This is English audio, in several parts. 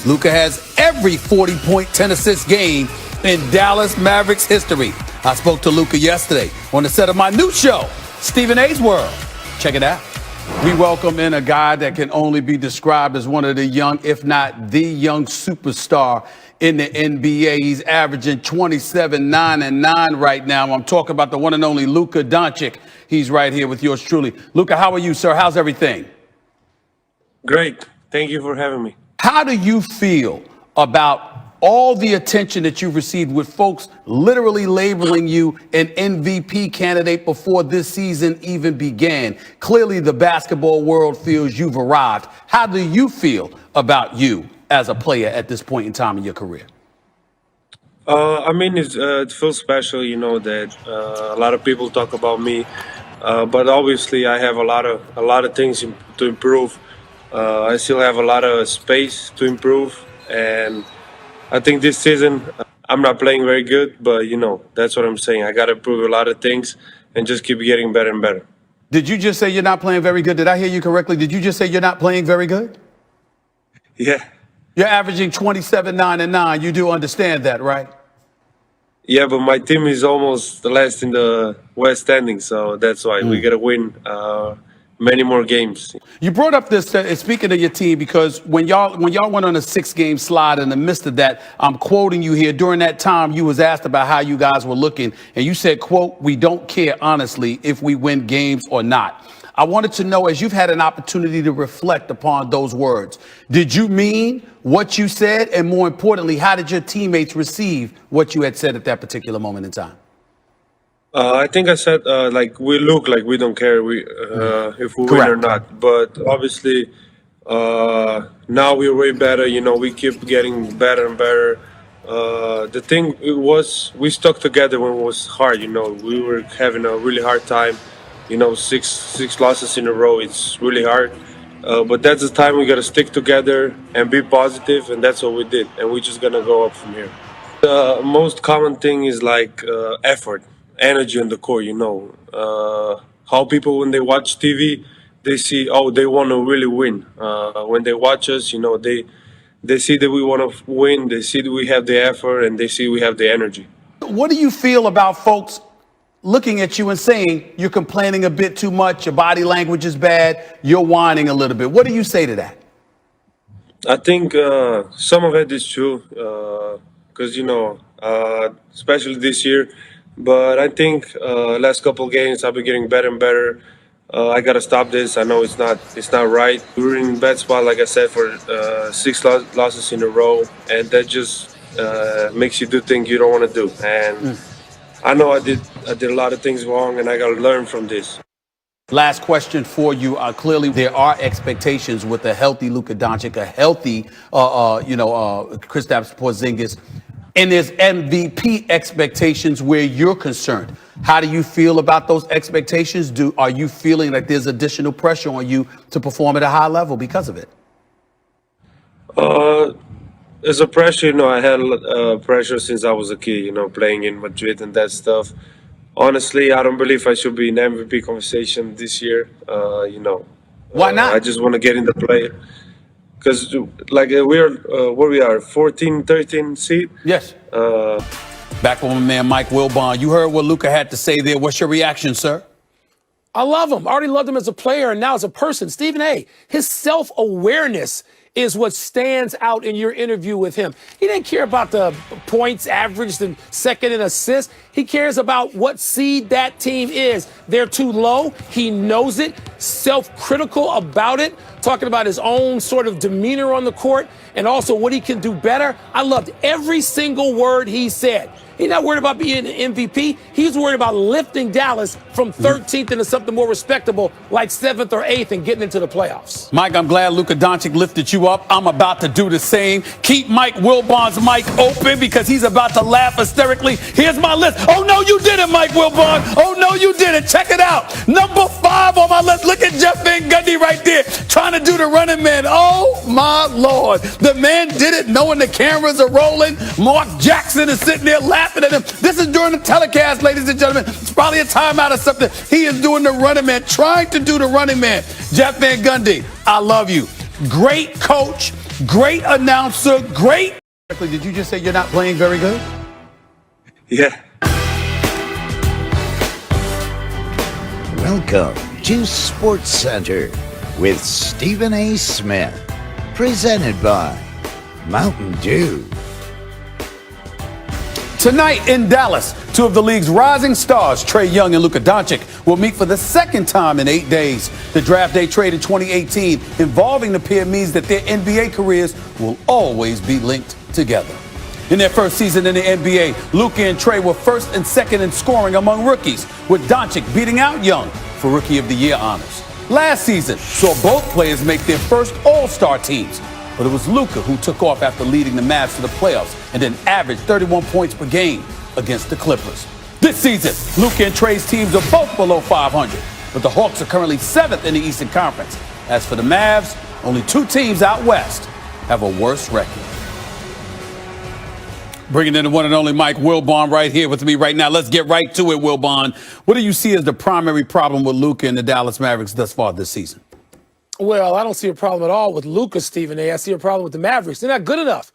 Luka has every 40-point, 10-assist game in Dallas Mavericks history. I spoke to Luka yesterday on the set of my new show, Stephen A's World. Check it out. We welcome in a guy that can only be described as one of the young, if not the young superstar in the NBA. He's averaging 27, 9, and 9 right now. I'm talking about the one and only Luka Doncic. He's right here with yours truly. Luka, how are you, sir? How's everything? Great. Thank you for having me. How do you feel about all the attention that you've received with folks literally labeling you an MVP candidate before this season even began? Clearly, the basketball world feels you've arrived. How do you feel about you as a player at this point in time in your career? It feels special, that a lot of people talk about me, but obviously I have a lot of things to improve. I still have a lot of space to improve, and I think this season I'm not playing very good, but that's what I'm saying. I got to improve a lot of things and just keep getting better and better. Did you just say you're not playing very good? Did I hear you correctly? Did you just say you're not playing very good? Yeah. You're averaging 27, 9, and 9. You do understand that, right? Yeah, but my team is almost the last in the West standing, so that's why we got to win many more games. You brought up this, speaking of your team, because when y'all went on a 6-game slide in the midst of that, I'm quoting you here, during that time you was asked about how you guys were looking, and you said, quote, "We don't care, honestly, if we win games or not." I wanted to know, as you've had an opportunity to reflect upon those words, did you mean what you said? And more importantly, how did your teammates receive what you had said at that particular moment in time? I think I said we look like we don't care if we win or not. But obviously, now we're way better. We keep getting better and better. The thing was we stuck together when it was hard. We were having a really hard time. Six losses in a row. It's really hard. But that's the time we got to stick together and be positive, and that's what we did. And we're just gonna go up from here. The most common thing is effort. Energy on the court, how people, when they watch TV, they see, oh, they want to really win. When they watch us, they see that we want to win, they see that we have the effort, and they see we have the energy. What do you feel about folks looking at you and saying you're complaining a bit too much, your body language is bad, you're whining a little bit? What do you say to that? I think some of it is true, because, especially this year. But I think last couple games I've been getting better and better. I gotta stop this. I know it's not right. We're in a bad spot, like I said, for 6 losses in a row, and that just makes you do things you don't want to do. And I know I did a lot of things wrong, and I gotta learn from this. Last question for you. Clearly, there are expectations with a healthy Luka Doncic, a healthy, Kristaps Porzingis. And there's MVP expectations where you're concerned. How do you feel about those expectations? Are you feeling like there's additional pressure on you to perform at a high level because of it? There's a pressure, I had pressure since I was a kid, playing in Madrid and that stuff. Honestly, I don't believe I should be in MVP conversation this year. Why not? I just want to get in the play. Because, we're where we are, 14, 13 seed. Yes. Back with my man, Mike Wilbon. You heard what Luka had to say there. What's your reaction, sir? I love him. I already loved him as a player and now as a person. Stephen A., his self-awareness is what stands out in your interview with him. He didn't care about the points averaged and second in assists. He cares about what seed that team is. They're too low. He knows it. Self-critical about it. Talking about his own sort of demeanor on the court and also what he can do better. I loved every single word he said. He's not worried about being an MVP. He's worried about lifting Dallas from 13th into something more respectable, like 7th or 8th, and getting into the playoffs. Mike, I'm glad Luka Doncic lifted you up. I'm about to do the same. Keep Mike Wilbon's mic open because he's about to laugh hysterically. Here's my list. Oh, no, you didn't, Mike Wilbon. Oh, no, you didn't. Check it out. Number 5 on my list. Look at Jeff Van Gundy right there trying to do the running man. Oh, my Lord. The man did it knowing the cameras are rolling. Mark Jackson is sitting there laughing at him. This is during the telecast, ladies and gentlemen. It's probably a timeout or something. He is doing the running man, trying to do the running man. Jeff Van Gundy, I love you. Great coach, great announcer, great. Did you just say you're not playing very good? Yeah. Welcome to Sports Center with Stephen A. Smith, presented by Mountain Dew. Tonight in Dallas, two of the league's rising stars, Trae Young and Luka Doncic, will meet for the second time in 8 days. The draft day trade in 2018 involving the pair means that their NBA careers will always be linked together. In their first season in the NBA, Luka and Trae were first and second in scoring among rookies, with Doncic beating out Young for Rookie of the Year honors. Last season saw both players make their first All-Star teams, but it was Luka who took off after leading the Mavs to the playoffs and then averaged 31 points per game against the Clippers. This season, Luka and Trae's teams are both below 500, but the Hawks are currently 7th in the Eastern Conference. As for the Mavs, only 2 teams out west have a worse record. Bringing in the one and only Mike Wilbon right here with me right now. Let's get right to it, Wilbon. What do you see as the primary problem with Luka and the Dallas Mavericks thus far this season? Well, I don't see a problem at all with Luka, Stephen A. I see a problem with the Mavericks. They're not good enough.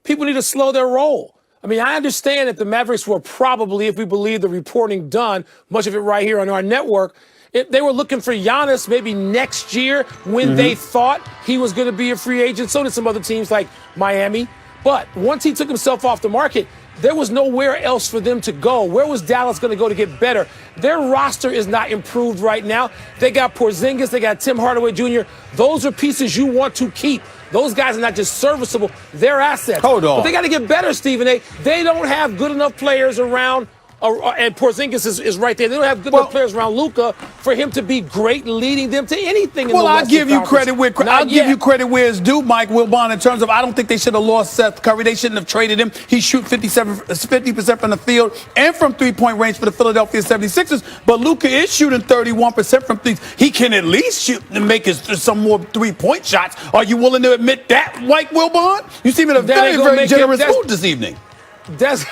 People need to slow their roll. I mean, I understand that the Mavericks were probably, if we believe the reporting done, much of it right here on our network, they were looking for Giannis maybe next year when they thought he was going to be a free agent. So did some other teams like Miami. But once he took himself off the market, there was nowhere else for them to go. Where was Dallas going to go to get better? Their roster is not improved right now. They got Porzingis. They got Tim Hardaway Jr. Those are pieces you want to keep. Those guys are not just serviceable. They're assets. Hold on. But they got to get better, Stephen A. They don't have good enough players around. And Porzingis is right there. They don't have good enough players around Luka for him to be great, leading them to anything. Well, I'll give you credit where it's due, Mike Wilbon, in terms of I don't think they should have lost Seth Curry. They shouldn't have traded him. He shoot 50% from the field and from three-point range for the Philadelphia 76ers. But Luka is shooting 31% from threes. He can at least shoot and make some more three-point shots. Are you willing to admit that, Mike Wilbon? You seem in a very, very generous mood this evening. That's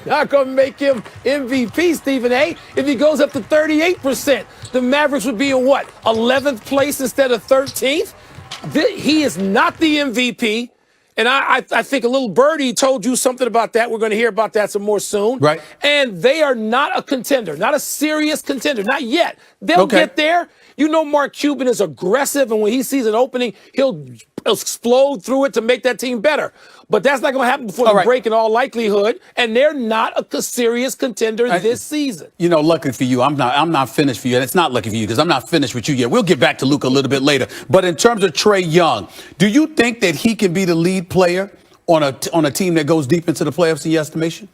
not going to make him MVP, Stephen A. If he goes up to 38%, the Mavericks would be in what, 11th place instead of 13th? He is not the MVP. And I think a little birdie told you something about that. We're going to hear about that some more soon. Right. And they are not a contender, not a serious contender, not yet. They'll get there. You know Mark Cuban is aggressive, and when he sees an opening, he'll explode through it to make that team better. But that's not going to happen before the break in all likelihood, and they're not a serious contender this season. You know, lucky for you, I'm not finished for you, and it's not lucky for you because I'm not finished with you yet. We'll get back to Luka a little bit later. But in terms of Trae Young, do you think that he can be the lead player on a team that goes deep into the playoffs in your estimation?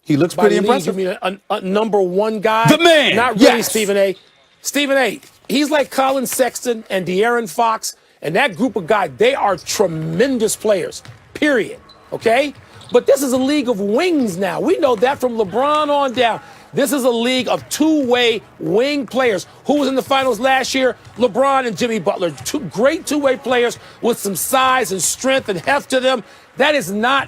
He looks pretty impressive. You mean a number one guy? The man. Not really, Stephen A. Stephen A. He's like Colin Sexton and De'Aaron Fox, and that group of guys, they are tremendous players, period, okay? But this is a league of wings now. We know that from LeBron on down. This is a league of two-way wing players. Who was in the finals last year? LeBron and Jimmy Butler. Two great two-way players with some size and strength and heft to them. That is not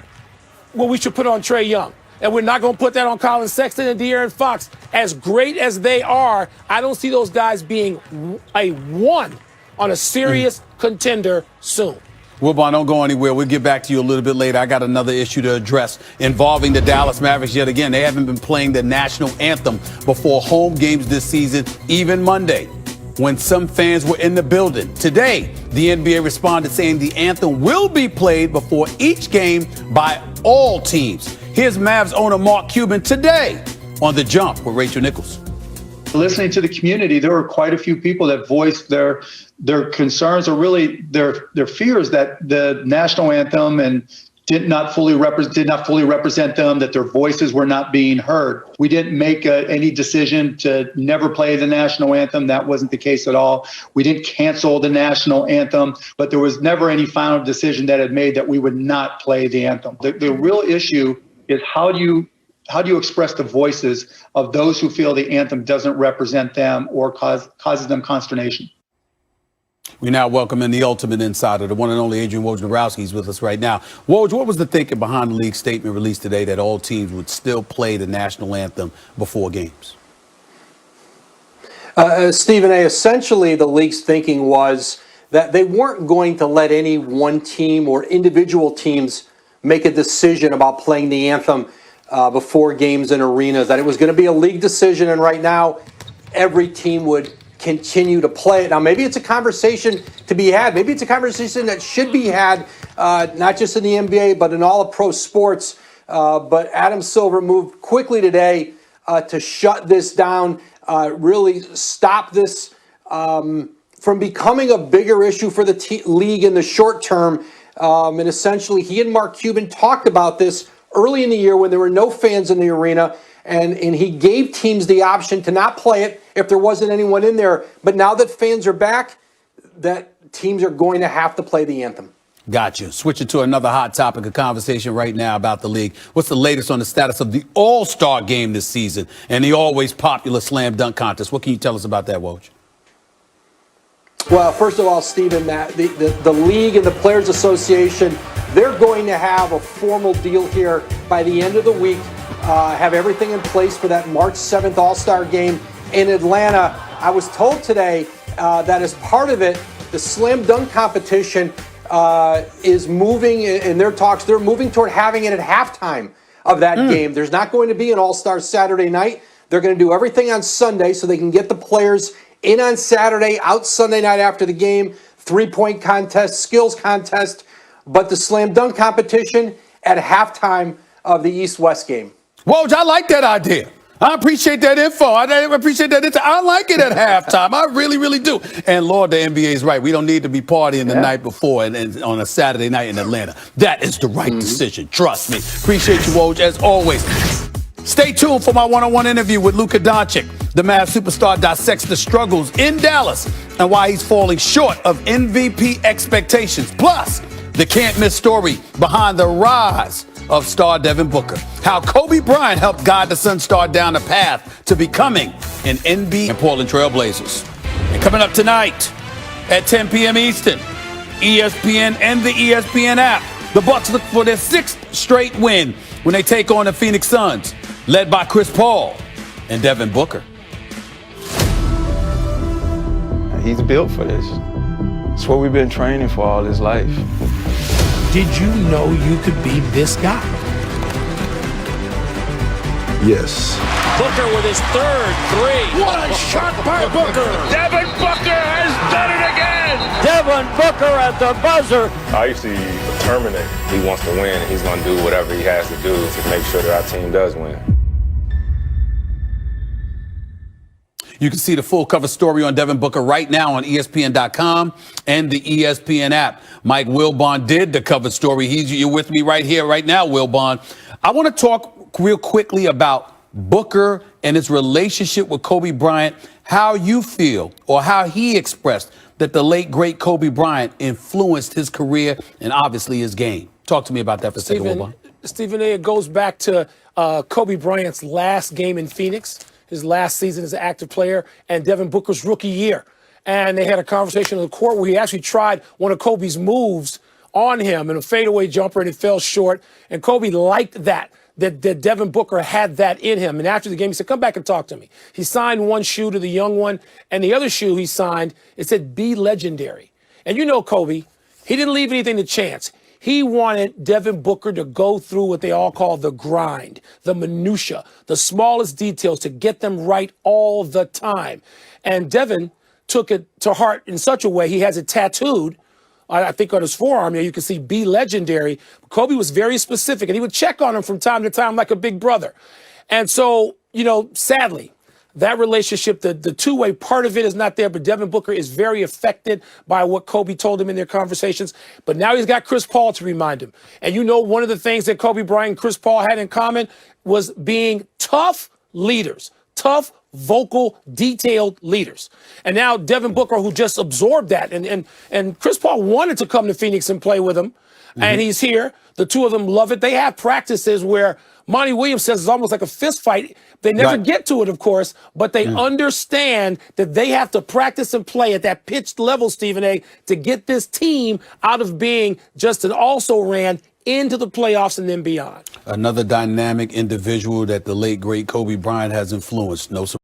what we should put on Trae Young. And we're not going to put that on Colin Sexton and De'Aaron Fox. As great as they are, I don't see those guys being a one on a serious contender soon. Wilbon, don't go anywhere. We'll get back to you a little bit later. I got another issue to address involving the Dallas Mavericks yet again. They haven't been playing the national anthem before home games this season, even Monday, when some fans were in the building. Today, the NBA responded saying the anthem will be played before each game by all teams. Here's Mavs owner Mark Cuban today on The Jump with Rachel Nichols. Listening to the community, there were quite a few people that voiced their concerns or really their fears that the national anthem and did not fully represent them, that their voices were not being heard. We didn't make any decision to never play the national anthem. That wasn't the case at all. We didn't cancel the national anthem, but there was never any final decision that had made that we would not play the anthem. The real issue is how do you express the voices of those who feel the anthem doesn't represent them or causes them consternation? We now welcome in the ultimate insider, the one and only Adrian Wojnarowski. He's with us right now. Woj, what was the thinking behind the league statement released today that all teams would still play the national anthem before games? Stephen A., essentially the league's thinking was that they weren't going to let any one team or individual teams make a decision about playing the anthem before games in arenas, that it was going to be a league decision, and right now every team would continue to play it. Now, maybe it's a conversation to be had. Maybe it's a conversation that should be had, not just in the NBA, but in all of pro sports. But Adam Silver moved quickly today to shut this down, really stop this from becoming a bigger issue for the league in the short term. And essentially, he and Mark Cuban talked about this early in the year when there were no fans in the arena, and he gave teams the option to not play it if there wasn't anyone in there. But now that fans are back, that teams are going to have to play the anthem. Gotcha. Switching to another hot topic of conversation right now about the league. What's the latest on the status of the All-Star game this season and the always popular slam dunk contest? What can you tell us about that, Woj? Well, first of all, Stephen, the league and the Players Association, they're going to have a formal deal here by the end of the week, have everything in place for that March 7th All-Star game in Atlanta. I was told today that as part of it, the slam dunk competition is moving in their talks. They're moving toward having it at halftime of that game. There's not going to be an All-Star Saturday night. They're going to do everything on Sunday so they can get the players in on Saturday, out Sunday night after the game, three-point contest, skills contest, but the slam dunk competition at halftime of the East-West game. Woj, I like that idea. I appreciate that info. I appreciate that info. I like it at halftime. I really, really do. And Lord, the NBA is right. We don't need to be partying the night before and on a Saturday night in Atlanta. That is the right decision. Trust me. Appreciate you, Woj, as always. Stay tuned for my one-on-one interview with Luka Doncic. The Mavs superstar dissects the struggles in Dallas and why he's falling short of MVP expectations. Plus, the can't-miss story behind the rise of star Devin Booker. How Kobe Bryant helped guide the Sun star down the path to becoming an NBA and Portland Trail Blazers. And coming up tonight at 10 p.m. Eastern, ESPN and the ESPN app. The Bucks look for their 6th straight win when they take on the Phoenix Suns, led by Chris Paul and Devin Booker. He's built for this. It's what we've been training for all his life. Did you know you could be this guy? Yes. Booker with his 3rd three. What a shot by Booker! Devin Booker has done it again. Devin Booker at the buzzer. I usually terminate. He wants to win, and he's going to do whatever he has to do to make sure that our team does win. You can see the full cover story on Devin Booker right now on ESPN.com and the ESPN app. Mike Wilbon did the cover story. You're with me right here, right now, Wilbon. I want to talk real quickly about Booker and his relationship with Kobe Bryant, how you feel or how he expressed that the late, great Kobe Bryant influenced his career and obviously his game. Talk to me about that for a second, Wilbon. Stephen A., it goes back to Kobe Bryant's last game in Phoenix, his last season as an active player, and Devin Booker's rookie year. And they had a conversation in the court where he actually tried one of Kobe's moves on him in a fadeaway jumper, and it fell short. And Kobe liked that Devin Booker had that in him. And after the game, he said, come back and talk to me. He signed one shoe to the young one, and the other shoe he signed, it said, be legendary. And you know Kobe, he didn't leave anything to chance. He wanted Devin Booker to go through what they all call the grind, the minutia, the smallest details to get them right all the time. And Devin took it to heart in such a way, he has it tattooed, I think on his forearm there, you can see be legendary. Kobe was very specific, and he would check on him from time to time like a big brother. And so, sadly, that relationship, the two-way part of it is not there, but Devin Booker is very affected by what Kobe told him in their conversations. But now he's got Chris Paul to remind him. And one of the things that Kobe Bryant and Chris Paul had in common was being tough leaders, tough, vocal, detailed leaders. And now Devin Booker, who just absorbed that, and Chris Paul wanted to come to Phoenix and play with him, and he's here. The two of them love it. They have practices where Monty Williams says it's almost like a fist fight. They never get to it, of course, but they understand that they have to practice and play at that pitched level, Stephen A., to get this team out of being just an also-ran into the playoffs and then beyond. Another dynamic individual that the late, great Kobe Bryant has influenced. No surprise.